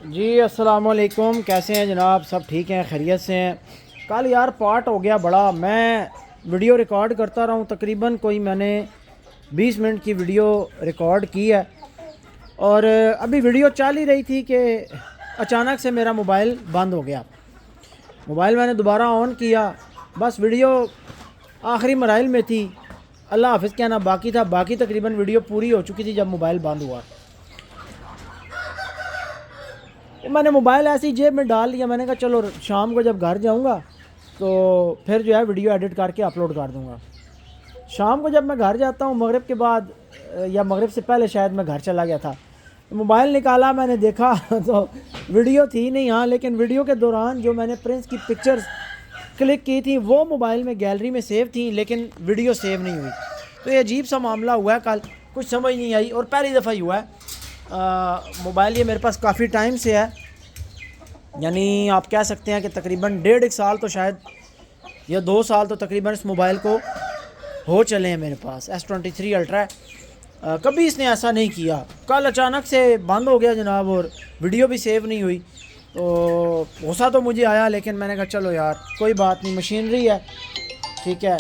جی السلام علیکم، کیسے ہیں جناب؟ سب ٹھیک ہیں، خیریت سے ہیں؟ کل یار پارٹ ہو گیا بڑا، میں ویڈیو ریکارڈ کرتا رہا ہوں، تقریباً کوئی میں نے 20 منٹ کی ویڈیو ریکارڈ کی ہے، اور ابھی ویڈیو چل ہی رہی تھی کہ اچانک سے میرا موبائل بند ہو گیا۔ موبائل میں نے دوبارہ آن کیا، بس ویڈیو آخری مراحل میں تھی، اللہ حافظ کہنا باقی تھا، باقی تقریباً ویڈیو پوری ہو چکی تھی جب موبائل بند ہوا۔ میں نے موبائل ایسی جیب میں ڈال لیا، میں نے کہا چلو شام کو جب گھر جاؤں گا تو پھر جو ہے ویڈیو ایڈٹ کر کے اپلوڈ کر دوں گا۔ شام کو جب میں گھر جاتا ہوں مغرب کے بعد یا مغرب سے پہلے شاید میں گھر چلا گیا تھا، موبائل نکالا، میں نے دیکھا تو ویڈیو تھی نہیں، ہاں لیکن ویڈیو کے دوران جو میں نے پرنس کی پکچرز کلک کی تھی وہ موبائل میں گیلری میں سیو تھیں، لیکن ویڈیو سیو نہیں ہوئی۔ تو یہ عجیب سا معاملہ ہوا ہے کل، کچھ سمجھ نہیں آئی، اور پہلی دفعہ ہی ہوا ہے۔ موبائل یہ میرے پاس کافی ٹائم سے ہے، یعنی آپ کہہ سکتے ہیں کہ تقریباً 1.5 سال تو شاید یا 2 سال تو تقریباً اس موبائل کو ہو چلے ہیں میرے پاس۔ S23 الٹرا ہے، کبھی اس نے ایسا نہیں کیا، کل اچانک سے بند ہو گیا جناب، اور ویڈیو بھی سیو نہیں ہوئی۔ تو غصہ تو مجھے آیا، لیکن میں نے کہا چلو یار کوئی بات نہیں، مشینری ہے، ٹھیک ہے۔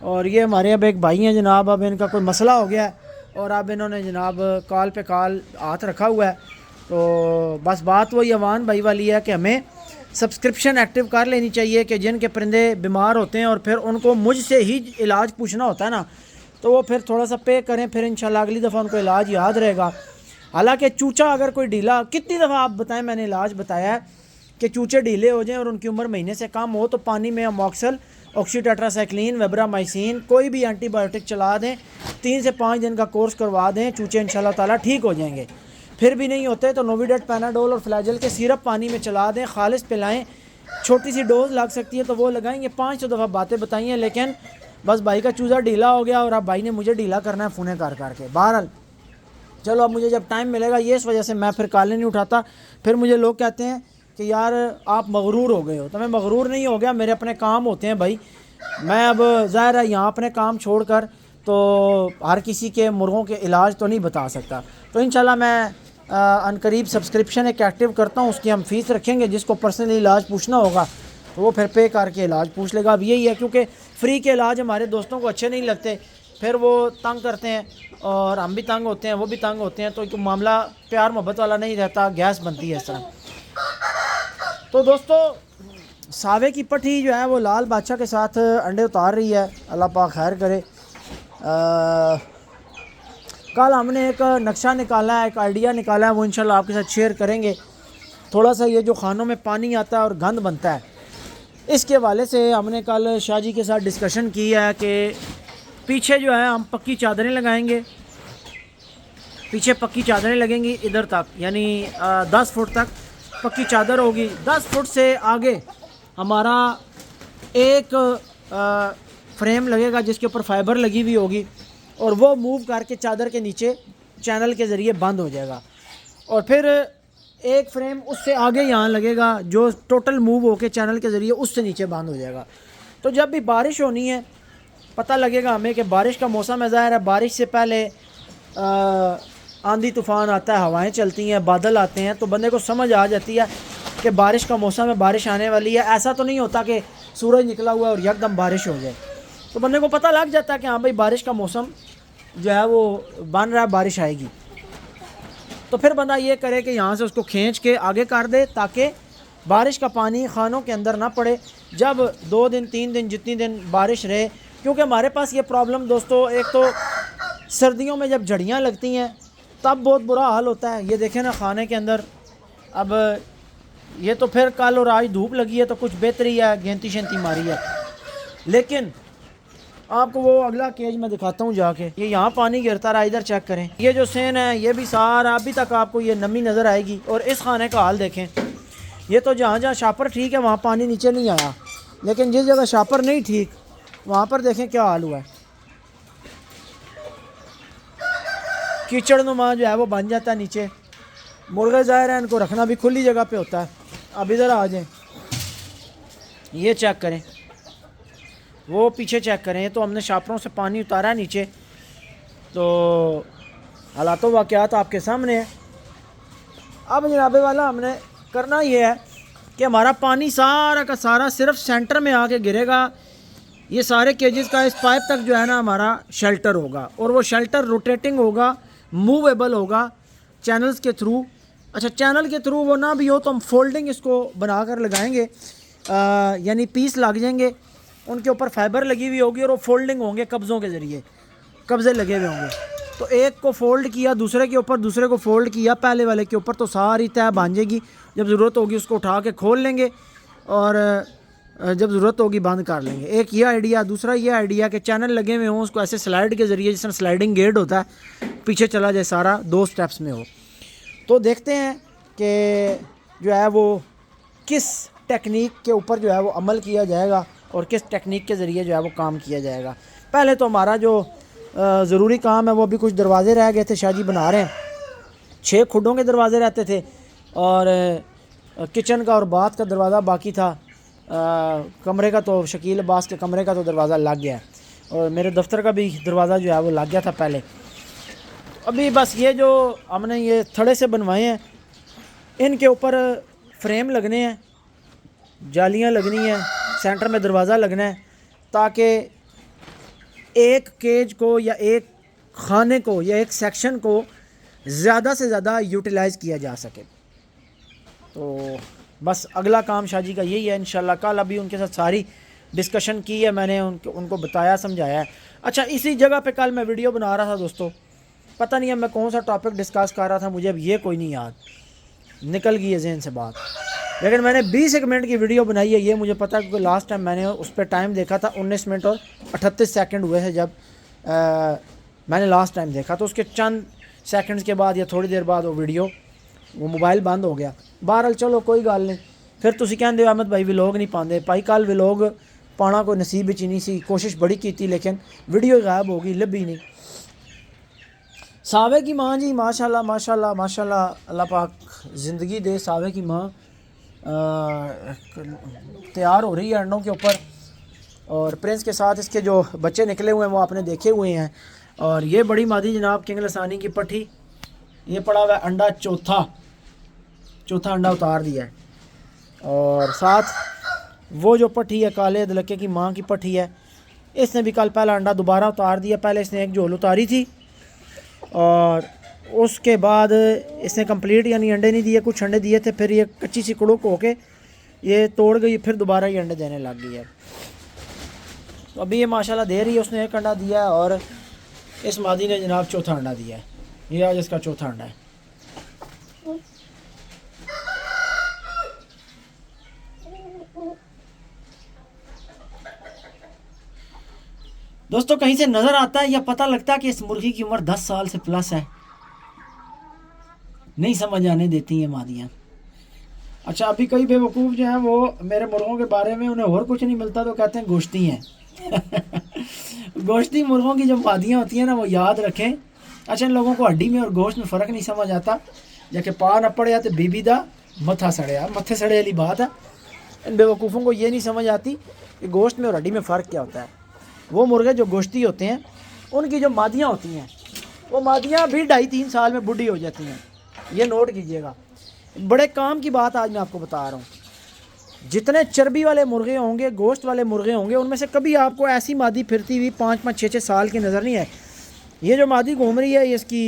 اور یہ ہمارے اب ایک بھائی ہیں جناب، اب ان کا کوئی مسئلہ ہو گیا ہے اور اب انہوں نے جناب کال پہ کال ہاتھ رکھا ہوا ہے۔ تو بس بات وہی اوان بھائی والی ہے کہ ہمیں سبسکرپشن ایکٹیو کر لینی چاہیے کہ جن کے پرندے بیمار ہوتے ہیں اور پھر ان کو مجھ سے ہی علاج پوچھنا ہوتا ہے نا، تو وہ پھر تھوڑا سا پے کریں، پھر انشاءاللہ اگلی دفعہ ان کو علاج یاد رہے گا۔ حالانکہ چوچا اگر کوئی ڈھیلا، کتنی دفعہ آپ بتائیں میں نے علاج بتایا ہے کہ چوچے ڈھیلے ہو جائیں اور ان کی عمر مہینے سے کم ہو تو پانی میں اموکسل، آکسی ٹیٹراسائکلین، ویبرامائسین، کوئی بھی اینٹی بایوٹک چلا دیں، 3 سے 5 دن کا کورس کروا دیں، چوچے انشاءاللہ تعالیٰ ٹھیک ہو جائیں گے۔ پھر بھی نہیں ہوتے تو نوویڈیٹ، پیناڈول اور فلیجل کے سیرپ پانی میں چلا دیں، خالص پلائیں، چھوٹی سی ڈوز لگ سکتی ہے تو وہ لگائیں گے۔ 500 دفعہ باتیں بتائی ہیں، لیکن بس بھائی کا چوزا ڈھیلا ہو گیا اور اب بھائی نے مجھے ڈھیلا کرنا ہے فونے کر کے۔ بہرحال چلو، اب مجھے جب ٹائم ملے گا، یہ اس وجہ سے میں پھر کالیں نہیں اٹھاتا، پھر مجھے لوگ کہتے ہیں کہ یار آپ مغرور ہو گئے ہو، تو میں مغرور نہیں ہو گیا، میرے اپنے کام ہوتے ہیں بھائی۔ میں اب ظاہر ہے یہاں اپنے کام چھوڑ کر تو ہر کسی کے مرغوں کے علاج تو نہیں بتا سکتا، تو انشاءاللہ میں عنقریب سبسکرپشن ایک ایکٹیو کرتا ہوں، اس کی ہم فیس رکھیں گے، جس کو پرسنلی علاج پوچھنا ہوگا تو وہ پھر پے کر کے علاج پوچھ لے گا۔ اب یہی ہے، کیونکہ فری کے علاج ہمارے دوستوں کو اچھے نہیں لگتے، پھر وہ تنگ کرتے ہیں اور ہم بھی تنگ ہوتے ہیں، وہ بھی تنگ ہوتے ہیں، تو ایک معاملہ پیار محبت والا نہیں رہتا، گیس بنتی ہے اس طرح۔ تو دوستو، ساوے کی پٹھی جو ہے وہ لال بادشاہ کے ساتھ انڈے اتار رہی ہے، اللہ پاک خیر کرے۔ کل ہم نے ایک نقشہ نکالا ہے، ایک آئیڈیا نکالا ہے، وہ انشاءاللہ آپ کے ساتھ شیئر کریں گے۔ تھوڑا سا یہ جو خانوں میں پانی آتا ہے اور گند بنتا ہے، اس کے حوالے سے ہم نے کل شاہ جی کے ساتھ ڈسکشن کی ہے کہ پیچھے جو ہے ہم پکی چادریں لگائیں گے، پیچھے پکی چادریں لگیں گی ادھر تک، یعنی 10 فٹ تک پکی چادر ہوگی، 10 فٹ سے آگے ہمارا ایک فریم لگے گا جس کے اوپر فائبر لگی ہوئی ہوگی، اور وہ موو کر کے چادر کے نیچے چینل کے ذریعے بند ہو جائے گا، اور پھر ایک فریم اس سے آگے یہاں لگے گا جو ٹوٹل موو ہو کے چینل کے ذریعے اس سے نیچے بند ہو جائے گا۔ تو جب بھی بارش ہونی ہے، پتہ لگے گا ہمیں کہ بارش کا موسم ہے، ظاہر ہے بارش سے پہلے آندھی طوفان آتا ہے، ہوائیں چلتی ہیں، بادل آتے ہیں، تو بندے کو سمجھ آ جاتی ہے کہ بارش کا موسم ہے، بارش آنے والی ہے۔ ایسا تو نہیں ہوتا کہ سورج نکلا ہوا ہے اور یکدم بارش ہو جائے، تو بندے کو پتہ لگ جاتا ہے کہ ہاں بھائی بارش کا موسم جو ہے وہ بن رہا ہے، بارش آئے گی۔ تو پھر بندہ یہ کرے کہ یہاں سے اس کو کھینچ کے آگے کر دے تاکہ بارش کا پانی خانوں کے اندر نہ پڑے۔ جب 2 دن 3 دن جتنی دن بارش رہے، کیونکہ ہمارے پاس یہ پرابلم دوستو، ایک تو سردیوں میں جب جھڑیاں لگتی ہیں تب بہت برا حال ہوتا ہے، یہ دیکھیں نا خانے کے اندر۔ اب یہ تو پھر کل اور آج دھوپ لگی ہے تو کچھ بہتری ہے، گینتی شینتی ماری ہے، لیکن آپ کو وہ اگلا کیج میں دکھاتا ہوں جا کے، یہ یہاں پانی گرتا رہا، ادھر چیک کریں، یہ جو سین ہے یہ بھی سارا ابھی تک آپ کو یہ نمی نظر آئے گی، اور اس خانے کا حال دیکھیں، یہ تو جہاں جہاں شاپر ٹھیک ہے وہاں پانی نیچے نہیں آیا، لیکن جس جگہ شاپر نہیں ٹھیک وہاں پر دیکھیں کیا حال ہوا ہے، کیچڑ نما جو ہے وہ بن جاتا ہے نیچے۔ مرغے ظاہر ہے ان کو رکھنا بھی کھلی جگہ پہ ہوتا ہے۔ اب ادھر آ جائیں، یہ چیک کریں، وہ پیچھے چیک کریں، تو ہم نے شاپروں سے پانی اتارا ہے نیچے، تو حالات و واقعات آپ کے سامنے ہیں۔ اب جناب والا ہم نے کرنا یہ ہے کہ ہمارا پانی سارا کا سارا صرف سینٹر میں آ کے گرے گا. یہ سارے کیجز کا اس پائپ تک جو ہے نا ہمارا شیلٹر ہوگا, اور وہ شیلٹر روٹیٹنگ ہوگا, موویبل ہوگا چینلز کے تھرو. اچھا چینل کے تھرو وہ نہ بھی ہو تو ہم فولڈنگ اس کو بنا کر لگائیں گے, یعنی پیس لگ جائیں گے, ان کے اوپر فائبر لگی ہوئی ہوگی اور وہ فولڈنگ ہوں گے قبضوں کے ذریعے, قبضے لگے ہوئے ہوں گے. تو ایک کو فولڈ کیا دوسرے کے اوپر, دوسرے کو فولڈ کیا پہلے والے کے اوپر, تو ساری تہ بن جائے گی. جب ضرورت ہوگی اس کو اٹھا کے کھول لیں گے اور جب ضرورت ہوگی بند کر لیں گے. ایک یہ آئیڈیا. دوسرا یہ آئیڈیا کہ چینل لگے ہوئے ہوں اس کو ایسے سلائڈ کے ذریعے, جس طرح سلائڈنگ گیٹ ہوتا ہے, پیچھے چلا جائے سارا, 2 سٹیپس میں ہو. تو دیکھتے ہیں کہ جو ہے وہ کس ٹیکنیک کے اوپر جو ہے وہ عمل کیا جائے گا اور کس ٹیکنیک کے ذریعے جو ہے وہ کام کیا جائے گا. پہلے تو ہمارا جو ضروری کام ہے وہ بھی کچھ دروازے رہ گئے تھے, شاہ جی بنا رہے ہیں. 6 کھڈوں کے دروازے رہتے تھے اور کچن کا اور باتھ کا دروازہ باقی تھا. کمرے کا تو شکیل عباس کے کمرے کا تو دروازہ لگ گیا, اور میرے دفتر کا بھی دروازہ جو ہے وہ لگ گیا تھا پہلے. ابھی بس یہ جو ہم نے یہ تھڑے سے بنوائے ہیں, ان کے اوپر فریم لگنے ہیں, جالیاں لگنی ہیں, سینٹر میں دروازہ لگنا ہے, تاکہ ایک کیج کو یا ایک خانے کو یا ایک سیکشن کو زیادہ سے زیادہ یوٹیلائز کیا جا سکے. تو بس اگلا کام شاہ جی کا یہی ہے انشاءاللہ. کل ابھی ان کے ساتھ ساری ڈسکشن کی ہے میں نے, ان کو بتایا سمجھایا ہے. اچھا اسی جگہ پہ کل میں ویڈیو بنا رہا تھا دوستو, پتہ نہیں ہے میں کون سا ٹاپک ڈسکس کر رہا تھا, مجھے اب یہ کوئی نہیں یاد, نکل گئی ہے ذہن سے بات. لیکن میں نے 20 منٹ کی ویڈیو بنائی ہے, یہ مجھے پتہ ہے کیونکہ لاسٹ ٹائم میں نے اس پہ ٹائم دیکھا تھا 19 منٹ اور 38 سیکنڈ ہوئے تھے جب میں نے لاسٹ ٹائم دیکھا. تو اس کے چند سیکنڈز کے بعد یا تھوڑی دیر بعد وہ موبائل بند ہو گیا. بہرحال چلو کوئی گل نہیں. پھر تسی کہندے ہو احمد بھائی ولاگ نہیں پاندے. بھائی کل ولاگ پانا کوئی نصیب وچ نہیں سی, کوشش بڑی کیتی لیکن ویڈیو غائب ہو گئی, لبھی نہیں. ساوے کی ماں جی ماشاءاللہ ماشاءاللہ ماشاءاللہ, اللہ پاک زندگی دے. ساوے کی ماں تیار ہو رہی ہے انڈوں کے اوپر, اور پرنس کے ساتھ اس کے جو بچے نکلے ہوئے ہیں وہ آپ نے دیکھے ہوئے ہیں. اور یہ بڑی مادی جناب کنگ لسانی کی پٹھی, یہ پڑا ہوا ہے انڈا چوتھا انڈا اتار دیا ہے. اور ساتھ وہ جو پٹھی ہے کالے دلکے کی ماں کی پٹھی ہے, اس نے بھی کل پہلا انڈا دوبارہ اتار دیا. پہلے اس نے ایک جھول اتاری تھی اور اس کے بعد اس نے کمپلیٹ یعنی انڈے نہیں دیے, کچھ انڈے دیے تھے, پھر یہ کچی سی کڑک ہو کے یہ توڑ گئی, پھر دوبارہ یہ انڈے دینے لگ گئی ہے. تو ابھی یہ ماشاءاللہ دے رہی ہے. اس نے ایک انڈا دیا ہے اور اس مادی نے جناب چوتھا انڈا دیا ہے. یہ آج اس کا چوتھا انڈا ہے. دوستو کہیں سے نظر آتا ہے یا پتہ لگتا ہے کہ اس مرغی کی عمر 10 سال سے پلس ہے؟ نہیں سمجھ آنے دیتی ہیں مادیاں. اچھا ابھی کئی بے وقوف جو ہیں وہ میرے مرغوں کے بارے میں انہیں اور کچھ نہیں ملتا تو کہتے ہیں گوشتی ہیں. گوشتی مرغوں کی جو مادیاں ہوتی ہیں نا وہ یاد رکھیں. اچھا ان لوگوں کو ہڈی میں اور گوشت میں فرق نہیں سمجھ آتا. جا کہ پا نہ پڑیا تو بی بی دا متھا سڑیا, متھے سڑے والی بات ہے. ان بے وقوفوں کو یہ نہیں سمجھ آتی کہ گوشت میں اور ہڈی میں فرق کیا ہوتا ہے. وہ مرغے جو گوشتی ہوتے ہیں ان کی جو مادیاں ہوتی ہیں وہ مادیاں بھی 2.5-3 سال میں بڈھی ہو جاتی ہیں. یہ نوٹ کیجئے گا. بڑے کام کی بات آج میں آپ کو بتا رہا ہوں. جتنے چربی والے مرغے ہوں گے, گوشت والے مرغے ہوں گے, ان میں سے کبھی آپ کو ایسی مادی پھرتی ہوئی 5-6 سال کی نظر نہیں آئے. یہ جو مادی گھوم رہی ہے اس کی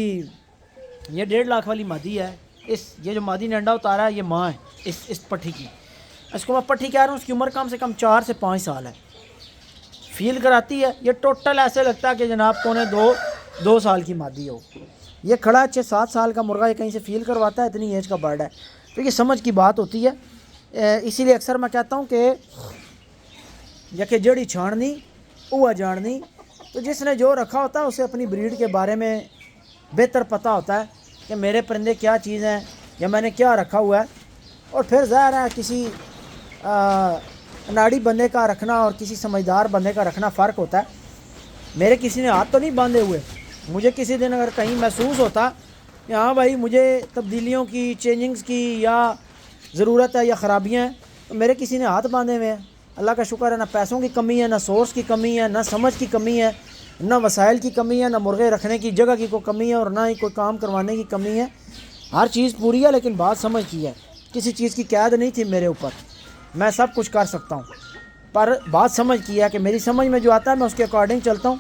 یہ 1.5 لاکھ والی مادی ہے. یہ جو مادی نے انڈا اتارا ہے یہ ماں ہے اس پٹھی کی. اس کو میں پٹھی کہہ رہا ہوں, اس کی عمر کم سے کم 4 سے 5 سال ہے. فیل کراتی ہے. یہ ٹوٹل ایسے لگتا ہے کہ جناب پونے 2 سال کی مادی ہو. یہ کھڑا 6-7 سال کا مرغہ یہ کہیں سے فیل کرواتا ہے, اتنی ایج کا برڈ ہے. تو یہ سمجھ کی بات ہوتی ہے. اسی لیے اکثر میں کہتا ہوں کہ یکے جڑی چھاڑنی ہوا جاننی. تو جس نے جو رکھا ہوتا ہے اسے اپنی بریڈ کے بارے میں بہتر پتہ ہوتا ہے کہ میرے پرندے کیا چیز ہیں یا میں نے کیا رکھا ہوا ہے. اور پھر ظاہر ہے کسی ناڑی بندے کا رکھنا اور کسی سمجھدار بندے کا رکھنا فرق ہوتا ہے. میرے کسی نے ہاتھ تو نہیں باندھے ہوئے. مجھے کسی دن اگر کہیں محسوس ہوتا کہ ہاں بھائی مجھے تبدیلیوں کی چینجنگز کی یا ضرورت ہے یا خرابیاں ہیں, تو میرے کسی نے ہاتھ باندھے ہوئے ہیں. اللہ کا شکر ہے, نہ پیسوں کی کمی ہے, نہ سورس کی کمی ہے, نہ سمجھ کی کمی ہے, نہ وسائل کی کمی ہے, نہ مرغے رکھنے کی جگہ کی کوئی کمی ہے, اور نہ ہی کوئی کام کروانے کی کمی ہے. ہر چیز پوری ہے لیکن بات سمجھ کی ہے. کسی چیز کی قید نہیں تھی میرے اوپر, میں سب کچھ کر سکتا ہوں, پر بات سمجھ کی ہے کہ میری سمجھ میں جو آتا ہے میں اس کے اکارڈنگ چلتا ہوں.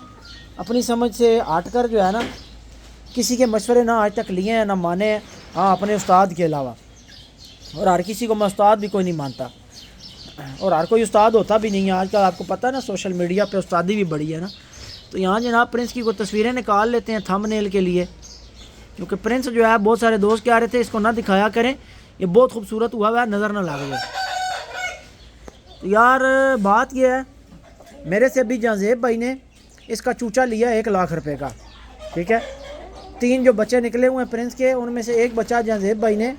اپنی سمجھ سے ہٹ کر جو ہے نا, کسی کے مشورے نہ آج تک لیے ہیں نہ مانے ہیں, ہاں اپنے استاد کے علاوہ. اور ہر کسی کو میں استاد بھی کوئی نہیں مانتا, اور ہر کوئی استاد ہوتا بھی نہیں ہے. آج کل آپ کو پتہ ہے نا سوشل میڈیا پہ استادی بھی بڑی ہے نا. تو یہاں جناب پرنس کی کوئی تصویریں نکال لیتے ہیں تھم نیل کے لیے, کیونکہ پرنس جو ہے بہت سارے دوست کہہ رہے تھے اس کو نہ دکھایا کریں, یہ بہت خوبصورت ہوا ہے, نظر نہ لگ جائے. تو یار بات یہ ہے, میرے سے ابھی جہاں بھائی نے اس کا چوچا لیا 1 لاکھ روپے کا, ٹھیک ہے. 3 جو بچے نکلے ہوئے ہیں پرنس کے, ان میں سے ایک بچہ جہاں بھائی نے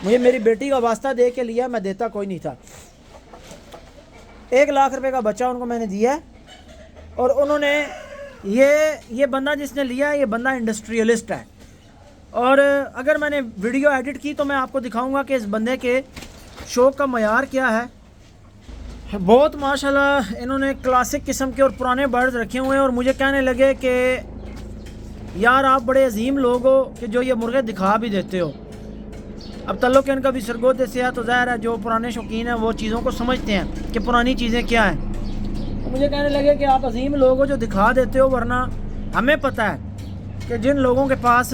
مجھے میری بیٹی کا واسطہ دے کے لیا, میں دیتا کوئی نہیں تھا. 1 لاکھ روپے کا بچہ ان کو میں نے دیا ہے, اور انہوں نے یہ بندہ جس نے لیا یہ بندہ انڈسٹریلسٹ ہے. اور اگر میں نے ویڈیو ایڈٹ کی تو میں آپ کو دکھاؤں گا کہ اس بندے کے شوق کا معیار کیا ہے. بہت ماشاءاللہ انہوں نے کلاسک قسم کے اور پرانے برڈز رکھے ہوئے ہیں, اور مجھے کہنے لگے کہ یار آپ بڑے عظیم لوگ ہو کہ جو یہ مرغے دکھا بھی دیتے ہو. اب تعلق ان کا بھی سرگودے سے ہے, تو ظاہر ہے جو پرانے شوقین ہیں وہ چیزوں کو سمجھتے ہیں کہ پرانی چیزیں کیا ہیں. تو مجھے کہنے لگے کہ آپ عظیم لوگ ہو جو دکھا دیتے ہو, ورنہ ہمیں پتہ ہے کہ جن لوگوں کے پاس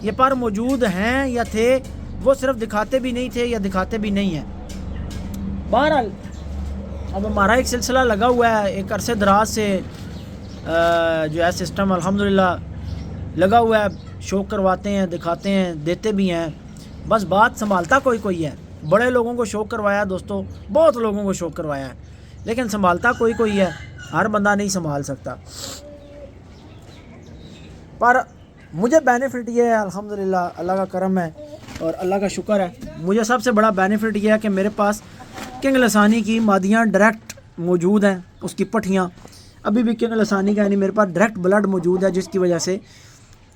یہ پر موجود ہیں یا تھے وہ صرف دکھاتے بھی نہیں تھے یا دکھاتے بھی نہیں ہیں. بہرحال اب ہمارا ایک سلسلہ لگا ہوا ہے ایک عرصے دراز سے, جو ہے سسٹم الحمدللہ لگا ہوا ہے, شوق کرواتے ہیں, دکھاتے ہیں, دیتے بھی ہیں. بس بات سنبھالتا کوئی ہے. بڑے لوگوں کو شوق کروایا دوستو, بہت لوگوں کو شوق کروایا ہے, لیکن سنبھالتا کوئی ہے. ہر بندہ نہیں سنبھال سکتا. پر مجھے بینیفٹ یہ ہے الحمدللہ, اللہ کا کرم ہے اور اللہ کا شکر ہے. مجھے سب سے بڑا بینیفٹ یہ ہے کہ میرے پاس کنگ لسانی کی مادیاں ڈائریکٹ موجود ہیں, اس کی پٹھیاں ابھی بھی کنگ لسانی کا, یعنی میرے پاس ڈائریکٹ بلڈ موجود ہے, جس کی وجہ سے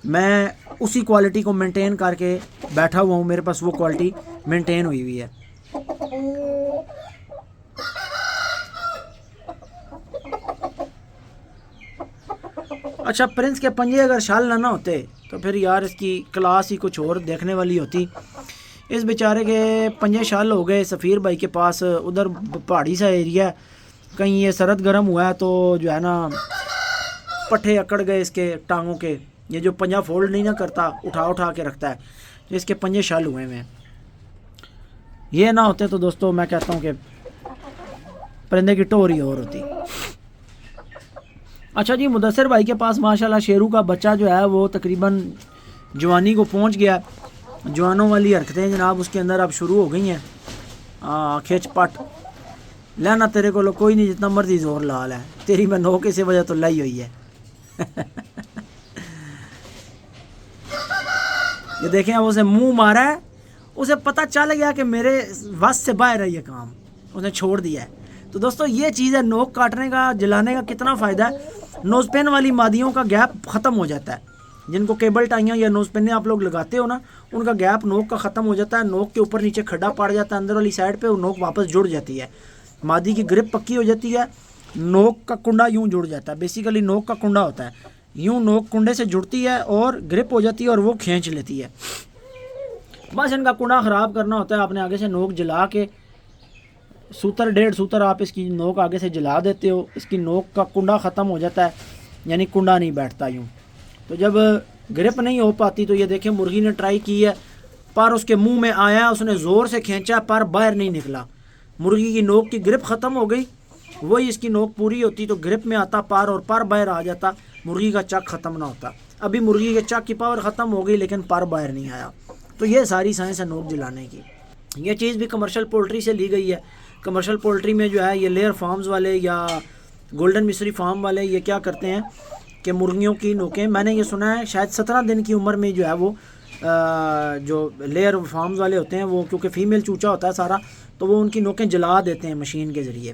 میں اسی کوالٹی کو مینٹین کر کے بیٹھا ہوا ہوں. میرے پاس وہ کوالٹی مینٹین ہوئی ہے. اچھا, پرنس کے پنجے اگر شال نہ ہوتے تو پھر یار اس کی کلاس ہی کچھ اور دیکھنے والی ہوتی. اس بیچارے کے پنجے شال ہو گئے. سفیر بھائی کے پاس ادھر پہاڑی سا ایریا ہے, کہیں یہ سرد گرم ہوا ہے تو جو ہے نا پٹھے اکڑ گئے اس کے ٹانگوں کے. یہ جو پنجہ فولڈ نہیں نہ کرتا, اٹھا کے رکھتا ہے, تو اس کے پنجے شال ہوئے ہیں. یہ نہ ہوتے تو دوستو میں کہتا ہوں کہ پرندے کی ٹور ہی اور ہوتی. اچھا جی, مدثر بھائی کے پاس ماشاءاللہ شیرو کا بچہ جو ہے وہ تقریباً جوانی کو پہنچ گیا. جوانوں والی حرکتیں جناب اس کے اندر اب شروع ہو گئی ہیں. کھچ پٹ لینا تیرے کو کوئی نہیں, جتنا مرضی زور لال ہے تیری میں نوک اسی وجہ تو لائی ہوئی ہے. یہ دیکھیں اب اسے منہ مارا ہے, اسے پتہ چل گیا کہ میرے وس سے باہر ہے یہ کام, اس نے چھوڑ دیا ہے. تو دوستو یہ چیز ہے, نوک کاٹنے کا جلانے کا کتنا فائدہ ہے. نوز پین والی مادیوں کا گیپ ختم ہو جاتا ہے. جن کو کیبل ٹائیاں یا نوز پینیں آپ لوگ لگاتے ہو نا, ان کا گیپ نوک کا ختم ہو جاتا ہے. نوک کے اوپر نیچے کھڈا پڑ جاتا ہے اندر والی سائڈ پہ, اور نوک واپس جڑ جاتی ہے. مادی کی گرپ پکی ہو جاتی ہے, نوک کا کنڈا یوں جڑ جاتا ہے. بیسیکلی نوک کا کنڈا ہوتا ہے, یوں نوک کنڈے سے جڑتی ہے اور گرپ ہو جاتی ہے اور وہ کھینچ لیتی ہے. بس ان کا کنڈا خراب کرنا ہوتا ہے. آپ نے آگے سے نوک جلا کے سوتر 1.5 سوتر آپ اس کی نوک آگے سے جلا دیتے ہو, اس کی نوک کا کنڈا ختم ہو جاتا ہے, یعنی کنڈا نہیں بیٹھتا یوں. تو جب گرپ نہیں ہو پاتی تو یہ دیکھیں مرغی نے ٹرائی کی ہے, پر اس کے منہ میں آیا, اس نے زور سے کھینچا, پر باہر نہیں نکلا. مرغی کی نوک کی گرپ ختم ہو گئی, وہی اس کی نوک پوری ہوتی تو گرپ میں آتا پر, اور پر باہر آ جاتا, مرغی کا چک ختم نہ ہوتا. ابھی مرغی کے چک کی پاور ختم ہو گئی لیکن پر باہر نہیں آیا. تو یہ ساری سائنس ہے نوک جلانے کی. یہ چیز بھی کمرشل پولٹری سے لی گئی ہے. کمرشل پولٹری میں جو ہے یہ لیئر فارمز والے یا گولڈن مصری فارم والے یہ کیا کرتے ہیں کہ مرغیوں کی نوکیں, میں نے یہ سنا ہے شاید 17 دن کی عمر میں جو ہے وہ جو لیئر فارمز والے ہوتے ہیں وہ, کیونکہ فیمیل چوچا ہوتا ہے سارا, تو وہ ان کی نوکیں جلا دیتے ہیں مشین کے ذریعے.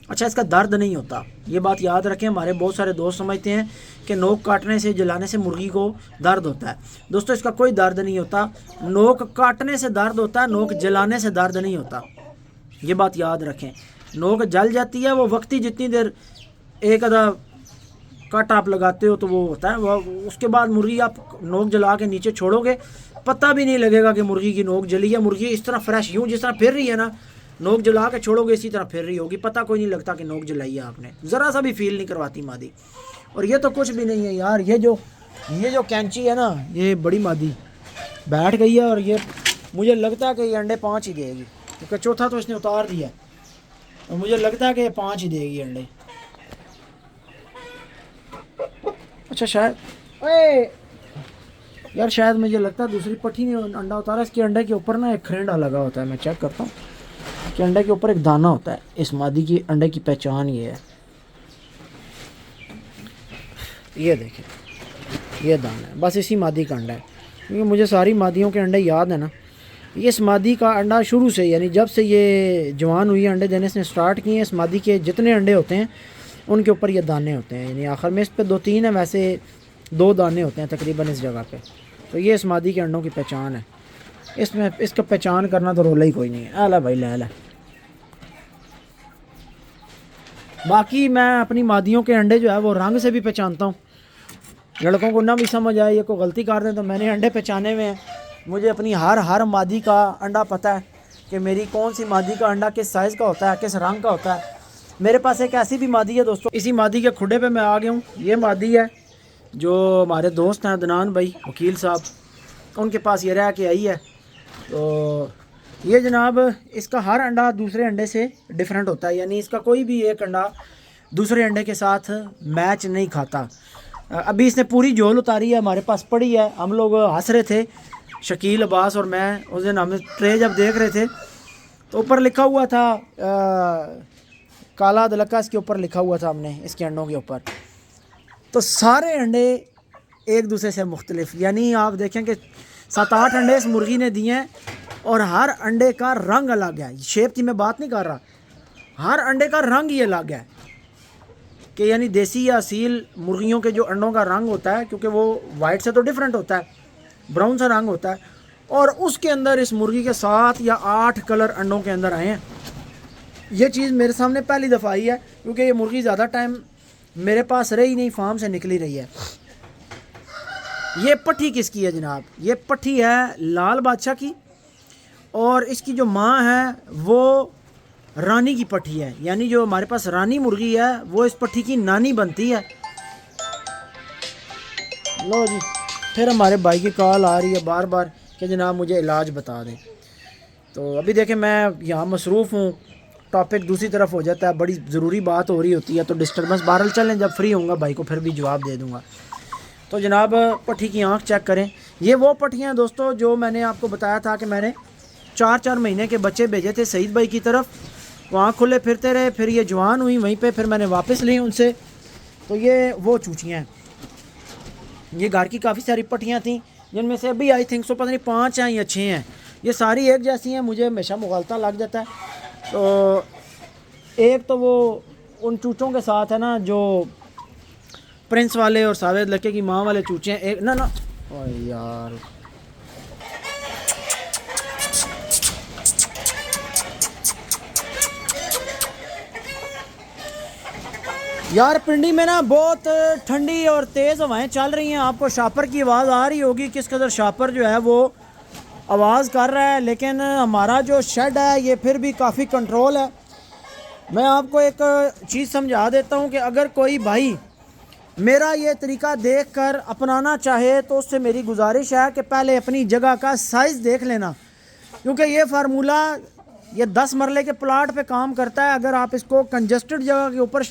اچھا, اس کا درد نہیں ہوتا, یہ بات یاد رکھیں. ہمارے بہت سارے دوست سمجھتے ہیں کہ نوک کاٹنے سے جلانے سے مرغی کو درد ہوتا ہے. دوستو اس کا کوئی درد نہیں ہوتا. نوک کاٹنے سے درد ہوتا ہے, نوک جلانے سے درد نہیں ہوتا. یہ بات یاد رکھیں. نوک جل جاتی ہے وہ وقتی, جتنی دیر ایک آدھا کٹ آپ لگاتے ہو تو وہ ہوتا ہے وہ، اس کے بعد مرغی آپ نوک جلا کے نیچے چھوڑو گے، پتہ بھی نہیں لگے گا کہ مرغی کی نوک جلی ہے. مرغی اس طرح فریش یوں جس طرح پھر رہی ہے نا، نوک جلا کے چھوڑو گے اسی طرح پھر رہی ہوگی، پتہ کوئی نہیں لگتا کہ نوک جلائی ہے آپ نے، ذرا سا بھی فیل نہیں کرواتی مادی. اور یہ تو کچھ بھی نہیں ہے یار، یہ جو کینچی ہے نا، یہ بڑی مادی بیٹھ گئی ہے، اور یہ مجھے لگتا ہے کہ یہ انڈے 5 ہی دے گی، کیونکہ چوتھا تو اس نے اتار دیا ہے، اور مجھے لگتا ہے کہ یہ 5 ہی دے گی انڈے. اچھا شاید یار شاید مجھے لگتا ہے دوسری پٹھی نے انڈا اتارا. اس کے انڈے کے اوپر نا ایک کھرینڈا لگا ہوتا ہے، میں چیک کرتا ہوں کہ انڈے کے اوپر ایک دانہ ہوتا ہے. اس مادی کی انڈے کی پہچان یہ ہے، یہ دیکھیں یہ دانہ ہے، بس اسی مادی کا انڈا ہے. کیونکہ مجھے ساری مادیوں کے انڈے یاد ہیں نا. یہ اس مادی کا انڈا شروع سے، یعنی جب سے یہ جوان ہوئی انڈے دینے سے سٹارٹ کیے ہیں، اس مادی کے جتنے انڈے ہوتے ہیں ان کے اوپر یہ دانے ہوتے ہیں. یعنی آخر میں اس پہ 2-3 ہیں، ویسے 2 دانے ہوتے ہیں تقریباً اس جگہ پہ. تو یہ اس مادی کے انڈوں کی پہچان ہے. اس کا پہچان کرنا تو رولا ہی کوئی نہیں ہے. اعلیٰ بھائی لے. باقی میں اپنی مادیوں کے انڈے جو ہے وہ رنگ سے بھی پہچانتا ہوں. لڑکوں کو نہ بھی سمجھ آئے یہ کوئی غلطی کر دیں تو میں نے انڈے پہچانے ہوئے ہیں. مجھے اپنی ہر مادی کا انڈا پتہ ہے کہ میری کون سی مادی کا انڈا کس سائز کا ہوتا ہے، کس رنگ کا ہوتا ہے. میرے پاس ایک ایسی بھی مادی ہے دوستو، اسی مادی کے کھڈے پہ میں آ گیا ہوں. یہ مادی ہے جو ہمارے دوست ہیں عدنان بھائی وکیل صاحب، ان کے پاس یہ رہ کے آئی ہے. تو یہ جناب اس کا ہر انڈا دوسرے انڈے سے ڈیفرنٹ ہوتا ہے، یعنی اس کا کوئی بھی ایک انڈا دوسرے انڈے کے ساتھ میچ نہیں کھاتا. ابھی اس نے پوری جول اتاری ہے، ہمارے پاس پڑی ہے. ہم لوگ ہنس رہے تھے شکیل، عباس اور میں، اس دن ہم ٹرے جب دیکھ رہے تھے تو اوپر لکھا ہوا تھا کالا دلکا، اس کے اوپر لکھا ہوا تھا ہم نے اس کے انڈوں کے اوپر. تو سارے انڈے ایک دوسرے سے مختلف، یعنی آپ دیکھیں کہ 7-8 انڈے اس مرغی نے دیے ہیں اور ہر انڈے کا رنگ الگ ہے. شیپ کی میں بات نہیں کر رہا، ہر انڈے کا رنگ یہ الگ ہے. کہ یعنی دیسی یا اصیل مرغیوں کے جو انڈوں کا رنگ ہوتا ہے، کیونکہ وہ وائٹ سے تو ڈیفرنٹ ہوتا ہے، براؤن سا رنگ ہوتا ہے، اور اس کے اندر اس مرغی کے 7 یا 8 کلر انڈوں کے اندر آئے ہیں. یہ چیز میرے سامنے پہلی دفعہ آئی ہے، کیونکہ یہ مرغی زیادہ ٹائم میرے پاس رہی نہیں، فارم سے نکلی رہی ہے. یہ پٹھی کس کی ہے جناب؟ یہ پٹھی ہے لال بادشاہ کی، اور اس کی جو ماں ہے وہ رانی کی پٹھی ہے. یعنی جو ہمارے پاس رانی مرغی ہے وہ اس پٹھی کی نانی بنتی ہے. لو جی پھر ہمارے بھائی کی کال آ رہی ہے بار بار کہ جناب مجھے علاج بتا دیں. تو ابھی دیکھیں میں یہاں مصروف ہوں، ٹاپک دوسری طرف ہو جاتا ہے، بڑی ضروری بات ہو رہی ہوتی ہے تو ڈسٹربنس. بہرحال چلیں، جب فری ہوں گا بھائی کو پھر بھی جواب دے دوں گا. تو جناب پٹھی کی آنکھ چیک کریں. یہ وہ پٹھیاں ہیں دوستو جو میں نے آپ کو بتایا تھا کہ میں نے 4 مہینے کے بچے بھیجے تھے سعید بھائی کی طرف، وہاں کھلے پھرتے رہے، پھر یہ جوان ہوئی وہیں پہ، پھر میں نے واپس لی ان سے. تو یہ وہ چوچیاں ہیں. یہ گھر کی کافی ساری پٹھیاں تھیں جن میں سے ابھی آئی تھنک سو پتہ نہیں 5 ہیں یا 6 ہیں. یہ ساری ایک جیسی ہیں، مجھے ہمیشہ مغالطہ لگ جاتا ہے. تو ایک تو وہ ان چوچوں کے ساتھ ہے نا جو پرنس والے اور ساوید لکے کی ماں والے چوچے ہیں. ایک نا یار یار پنڈی میں نا بہت ٹھنڈی اور تیز ہوائیں چل رہی ہیں. آپ کو شاپر کی آواز آ رہی ہوگی، کس قدر شاپر جو ہے وہ آواز کر رہا ہے، لیکن ہمارا جو شیڈ ہے یہ پھر بھی کافی کنٹرول ہے. میں آپ کو ایک چیز سمجھا دیتا ہوں کہ اگر کوئی بھائی میرا یہ طریقہ دیکھ کر اپنانا چاہے تو اس سے میری گزارش ہے کہ پہلے اپنی جگہ کا سائز دیکھ لینا، کیونکہ یہ فارمولہ یہ 10 مرلے کے پلاٹ پہ کام کرتا ہے. اگر آپ اس کو کنجسٹڈ جگہ کے اوپر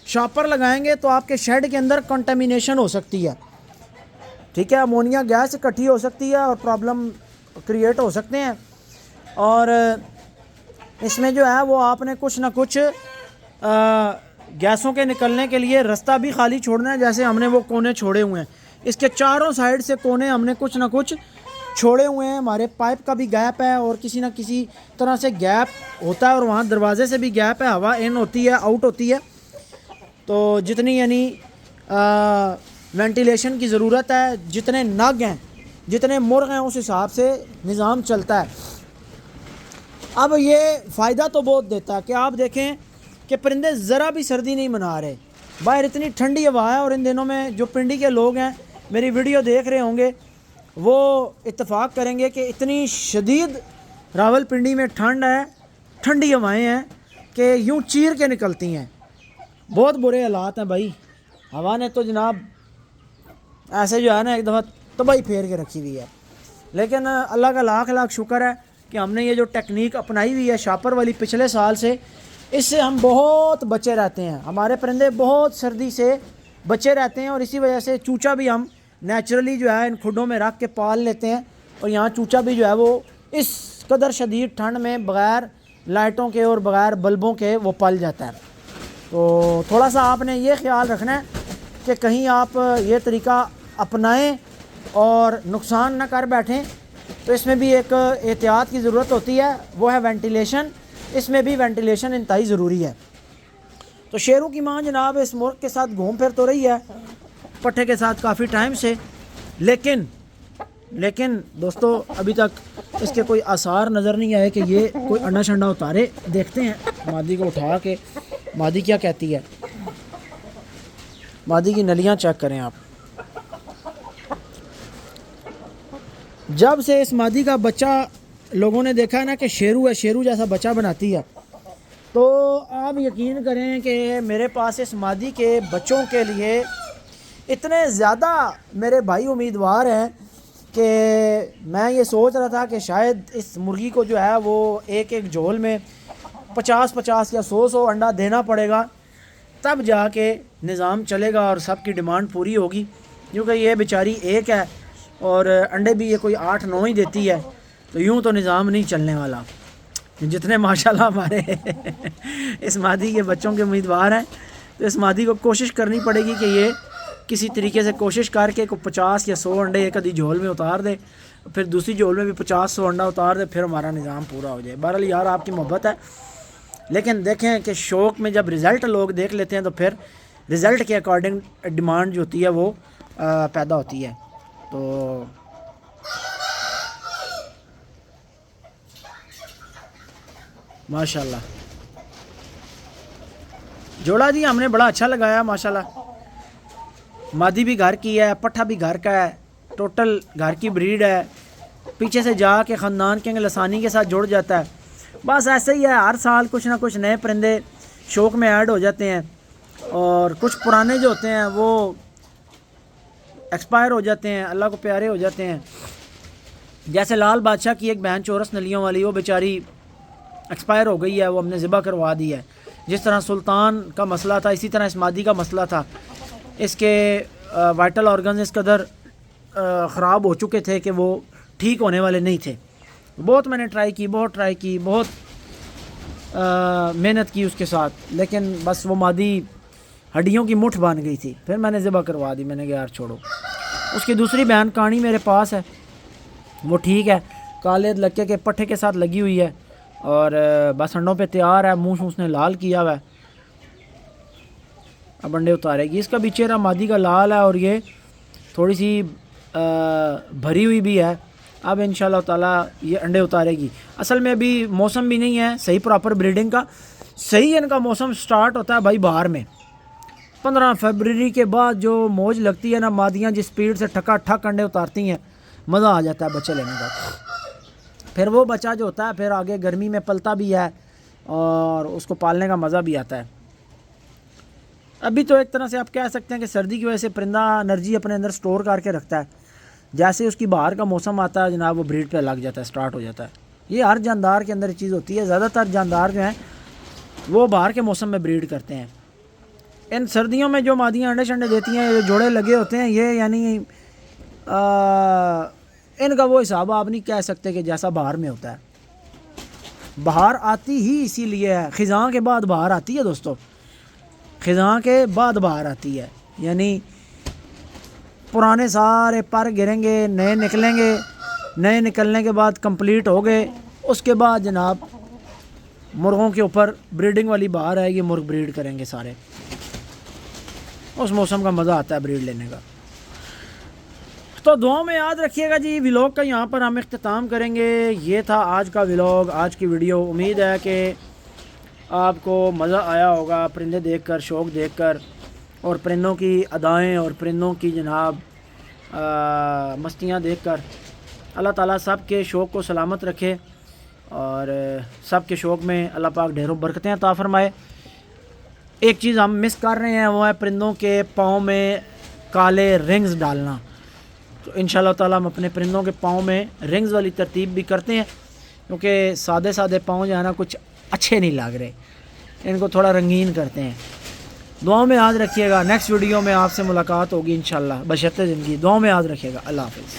شاپر لگائیں گے تو آپ کے شیڈ کے اندر کنٹامینیشن ہو سکتی ہے، ٹھیک ہے، امونیا گیس اکٹھی ہو سکتی ہے اور پرابلم کریٹ ہو سکتے ہیں. اور اس میں جو ہے وہ آپ نے کچھ نہ کچھ گیسوں کے نکلنے کے لیے رستہ بھی خالی چھوڑنا ہے، جیسے ہم نے وہ کونے چھوڑے ہوئے ہیں. اس کے چاروں سائڈ سے کونے ہم نے کچھ نہ کچھ چھوڑے ہوئے ہیں. ہمارے پائپ کا بھی گیپ ہے اور کسی نہ کسی طرح سے گیپ ہوتا ہے، اور وہاں دروازے سے بھی گیپ ہے، ہوا ان ہوتی ہے آؤٹ ہوتی ہے. تو جتنی یعنی وینٹیلیشن کی ضرورت ہے، جتنے نگ ہیں جتنے مرغ ہیں اس حساب سے نظام چلتا ہے. اب یہ فائدہ تو بہت دیتا ہے کہ آپ دیکھیں کہ پرندے ذرا بھی سردی نہیں منا رہے. باہر اتنی ٹھنڈی ہوا ہے، اور ان دنوں میں جو پنڈی کے لوگ ہیں میری ویڈیو دیکھ رہے ہوں گے وہ اتفاق کریں گے کہ اتنی شدید راول پنڈی میں ٹھنڈ ہے، ٹھنڈی ہوائیں ہیں کہ یوں چیر کے نکلتی ہیں. بہت برے حالات ہیں بھائی. ہوا نے تو جناب ایسے جو ہے نا ایک دفعہ تباہی پھیر کے رکھی ہوئی ہے. لیکن اللہ کا لاکھ لاکھ شکر ہے کہ ہم نے یہ جو ٹیکنیک اپنائی ہوئی ہے شاپر والی پچھلے سال سے، اس سے ہم بہت بچے رہتے ہیں. ہمارے پرندے بہت سردی سے بچے رہتے ہیں، اور اسی وجہ سے چوچا بھی ہم نیچرلی جو ہے ان کھڈوں میں رکھ کے پال لیتے ہیں. اور یہاں چوچا بھی جو ہے وہ اس قدر شدید ٹھنڈ میں بغیر لائٹوں کے اور بغیر بلبوں کے وہ پل جاتا ہے. تو تھوڑا سا آپ نے یہ خیال رکھنا ہے کہ کہیں آپ یہ طریقہ اپنائیں اور نقصان نہ کر بیٹھیں. تو اس میں بھی ایک احتیاط کی ضرورت ہوتی ہے، وہ ہے وینٹیلیشن. اس میں بھی وینٹیلیشن انتہائی ضروری ہے. تو شیروں کی ماں جناب اس مرغ کے ساتھ گھوم پھر تو رہی ہے پٹھے کے ساتھ کافی ٹائم سے، لیکن دوستو ابھی تک اس کے کوئی آثار نظر نہیں آئے کہ یہ کوئی انڈا شنڈا اتارے. دیکھتے ہیں مادی کو اٹھا کے مادی کیا کہتی ہے. مادی کی نلیاں چیک کریں آپ. جب سے اس مادی کا بچہ لوگوں نے دیکھا ہے نا کہ شیرو ہے، شیرو جیسا بچہ بناتی ہے، تو آپ یقین کریں کہ میرے پاس اس مادی کے بچوں کے لیے اتنے زیادہ میرے بھائی امیدوار ہیں کہ میں یہ سوچ رہا تھا کہ شاید اس مرغی کو جو ہے وہ ایک ایک جھول میں 50 یا 100 انڈا دینا پڑے گا، تب جا کے نظام چلے گا اور سب کی ڈیمانڈ پوری ہوگی. کیونکہ یہ بیچاری ایک ہے اور انڈے بھی یہ کوئی 8-9 ہی دیتی ہے، تو یوں تو نظام نہیں چلنے والا. جتنے ماشاءاللہ ہمارے اس مادی کے بچوں کے امیدوار ہیں، تو اس مادی کو کوشش کرنی پڑے گی کہ یہ کسی طریقے سے کوشش کر کے 50 یا 100 انڈے ایک آدھی جھول میں اتار دے، پھر دوسری جھول میں بھی 50-100 انڈا اتار دے، پھر ہمارا نظام پورا ہو جائے. بہرحال یار آپ کی محبت ہے، لیکن دیکھیں کہ شوق میں جب رزلٹ لوگ دیکھ لیتے ہیں تو پھر رزلٹ کے اکارڈنگ ڈیمانڈ جو ہوتی ہے وہ پیدا ہوتی ہے. تو ماشاءاللہ جوڑا جی ہم نے بڑا اچھا لگایا ماشاءاللہ. مادی بھی گھر کی ہے، پٹھا بھی گھر کا ہے، ٹوٹل گھر کی بریڈ ہے. پیچھے سے جا کے خاندان کے لسانی کے ساتھ جڑ جاتا ہے. بس ایسے ہی ہے، ہر سال کچھ نہ کچھ نئے پرندے شوق میں ایڈ ہو جاتے ہیں، اور کچھ پرانے جو ہوتے ہیں وہ ایکسپائر ہو جاتے ہیں، اللہ کو پیارے ہو جاتے ہیں. جیسے لال بادشاہ کی ایک بہن چورس نلیوں والی، وہ بیچاری ایکسپائر ہو گئی ہے، وہ ہم نے ذبح کروا دی ہے. جس طرح سلطان کا مسئلہ تھا اسی طرح اس مادی کا مسئلہ تھا. اس کے وائٹل آرگنز اس قدر خراب ہو چکے تھے کہ وہ ٹھیک ہونے والے نہیں تھے. بہت میں نے ٹرائی کی، بہت محنت کی اس کے ساتھ، لیکن بس وہ مادی ہڈیوں کی مٹھ بن گئی تھی. پھر میں نے ذبح کروا دی، میں نے کہا یار چھوڑو. اس کی دوسری بہن کانی میرے پاس ہے، وہ ٹھیک ہے، کالے لکے کے پٹھے کے ساتھ لگی ہوئی ہے، اور بس انڈوں پہ تیار ہے. منہ اس نے لال کیا ہوا ہے، اب انڈے اتارے گی. اس کا بھی چہرہ مادی کا لال ہے اور یہ تھوڑی سی بھری ہوئی بھی ہے. اب انشاءاللہ تعالیٰ یہ انڈے اتارے گی. اصل میں ابھی موسم بھی نہیں ہے صحیح پراپر بریڈنگ کا. صحیح ان کا موسم سٹارٹ ہوتا ہے بھائی بہار میں. 15 فروری کے بعد جو موج لگتی ہے نا، مادیاں جس سپیڈ سے ٹھکا ٹھک انڈے اتارتی ہیں، مزہ آ جاتا ہے بچے لینے کا. پھر وہ بچہ جو ہوتا ہے پھر آگے گرمی میں پلتا بھی ہے اور اس کو پالنے کا مزہ بھی آتا ہے. ابھی تو ایک طرح سے آپ کہہ سکتے ہیں کہ سردی کی وجہ سے پرندہ انرجی اپنے اندر سٹور کر کے رکھتا ہے. جیسے اس کی باہر کا موسم آتا ہے جناب، وہ بریڈ پہ لگ جاتا ہے، سٹارٹ ہو جاتا ہے. یہ ہر جاندار کے اندر چیز ہوتی ہے. زیادہ تر جاندار جو ہیں وہ باہر کے موسم میں بریڈ کرتے ہیں. ان سردیوں میں جو مادیاں انڈے شنڈے دیتی ہیں، جو جوڑے لگے ہوتے ہیں، یہ یعنی ان کا وہ حساب آپ نہیں کہہ سکتے کہ جیسا باہر میں ہوتا ہے. باہر آتی ہی اسی لیے ہے، خزاں کے بعد باہر آتی ہے دوستو. خزاں کے بعد باہر آتی ہے، یعنی پرانے سارے پر گریں گے، نئے نکلیں گے، نئے نکلنے کے بعد کمپلیٹ ہو گئے. اس کے بعد جناب مرغوں کے اوپر بریڈنگ والی باہر آئے گی، مرغ بریڈ کریں گے سارے. اس موسم کا مزہ آتا ہے بریڈ لینے کا. تو دعاؤں میں یاد رکھیے گا جی. ولاگ کا یہاں پر ہم اختتام کریں گے. یہ تھا آج کا ولاگ، آج کی ویڈیو. امید ہے کہ آپ کو مزہ آیا ہوگا پرندے دیکھ کر، شوق دیکھ کر. اور پرندوں کی ادائیں اور پرندوں کی جناب مستیاں دیکھ کر اللہ تعالیٰ سب کے شوق کو سلامت رکھے اور سب کے شوق میں اللہ پاک ڈھیروں برکتیں عطا فرمائے۔ ایک چیز ہم مس کر رہے ہیں، وہ ہے پرندوں کے پاؤں میں کالے رنگز ڈالنا۔ تو انشاءاللہ تعالیٰ ہم اپنے پرندوں کے پاؤں میں رنگز والی ترتیب بھی کرتے ہیں، کیونکہ سادے سادے پاؤں جو ہے نا کچھ اچھے نہیں لگ رہے، ان کو تھوڑا رنگین کرتے ہیں۔ دعاؤں میں یاد رکھیے گا، نیکسٹ ویڈیو میں آپ سے ملاقات ہوگی انشاءاللہ بشرط زندگی۔ دعاؤں میں یاد رکھیے گا، اللہ حافظ۔